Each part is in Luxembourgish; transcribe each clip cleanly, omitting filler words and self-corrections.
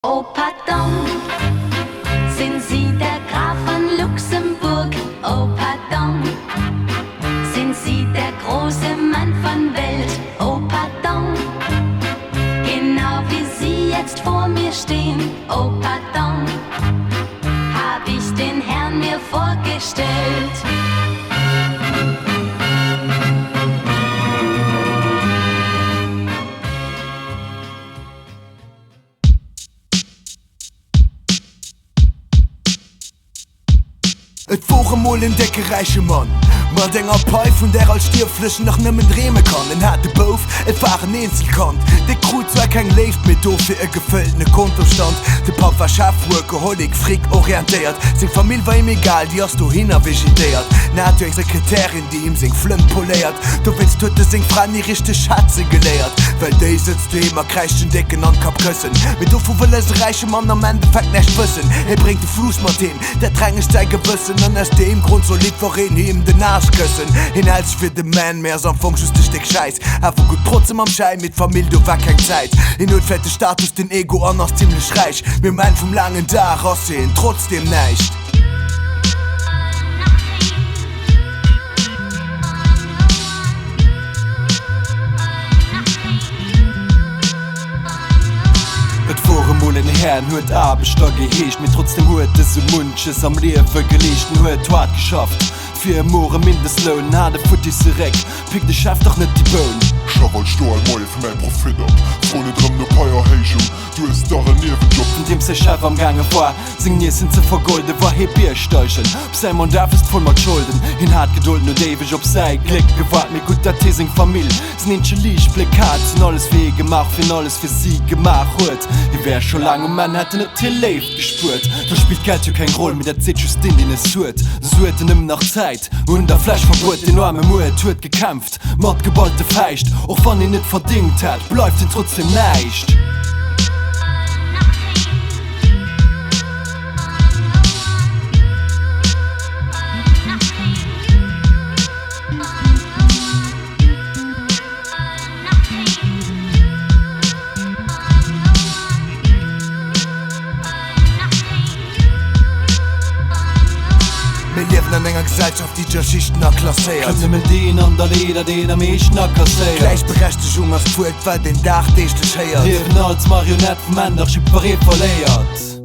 Oh, pardon, sind Sie der Graf von Luxemburg? Oh, pardon, sind Sie der große Mann von Welt? Oh, pardon, genau wie Sie jetzt vor mir stehen. Oh, pardon, hab ich den Herrn mir vorgestellt. Et woche moll en decke reiche Mann mat enger Pai vun der als Stierflschen nach nëmmen Dreme kann. En hat de Bouf et waren eenzel kant. De Kruzwer keng left mit do fir e gefëllne Kontostand. De Pap war Schafwur geholig frick orientéiert. Seg Famill war im egal, Di ass du hinner vegetéiert. Na eng Sekretärin, die im seg Flëmm poléiert. Du willst tutte seg Fran die richchte Schatze geléiert. Well déi sitzt du immer krechten Decken an Kap këssen. Mit du vu wëlle se reiche Mann am Endeffekt nächt wëssen. Bringt de Fluss mat dem, der dränge stei gewëssen. An ass dem Grund so lit worin hiem den Arsch kössen. Hinhalts fir de Man mehr am Funkschüste Steck scheiß. Hawer gut trotzdem am Schein mit Famill du war kein Zeit. In notfette Status den Ego anders ziemlich reich. Mir mein vom langen Tag aussehen, trotzdem neicht. Molen Herrn huet Abbestock geheescht, mit trotzdem huet se Munches am Leewe gelechten huet Toat geschafft. Fir More Mindestlohn ha de Futti se Reck, Pik de Schaft doch net die Boun. Schawal sto al Moie fir mein Profit ab. Froune drëm no Peierhéichung, du es da en Niewenjob. Von dem se Chef am gange war, sing nie sind ze vergolde, war he Bier steuchen. Ob sei Mon darf ist voll mat Schulden, hin hat geduld no David op sei Gleck gewart mir gut dat Teesing Famill. Snensche Liich Plekat, sind alles fee gemacht, fin alles fir sie gemacht huet. Die wär schon lang und man hat net till leeft gespurt. Du spielt Geld ja kein Roll mit der Zeit just in den es huet. So huet nimm nach Zeit und der Fleischverbot enorme Muhe huet gekämpft. Mord geballte Feicht, auch wann ihn net verdingt hat, bleibt ihn trotzdem neicht. Wir leben an enger Gesellschaft, die der Schichten erklassiert. Nimmen den an der Leder, den am echten akkasiert. Gleichberechtigung als Fuet, weil den Dach dichtlich heiert. Leben als Marionetten, Männer, Schipperé verleiert.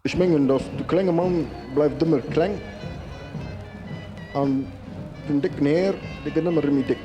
Ich meine, dass der kleine Mann bleibt immer klein. Und den dicken Herr, der geht immer mit dick.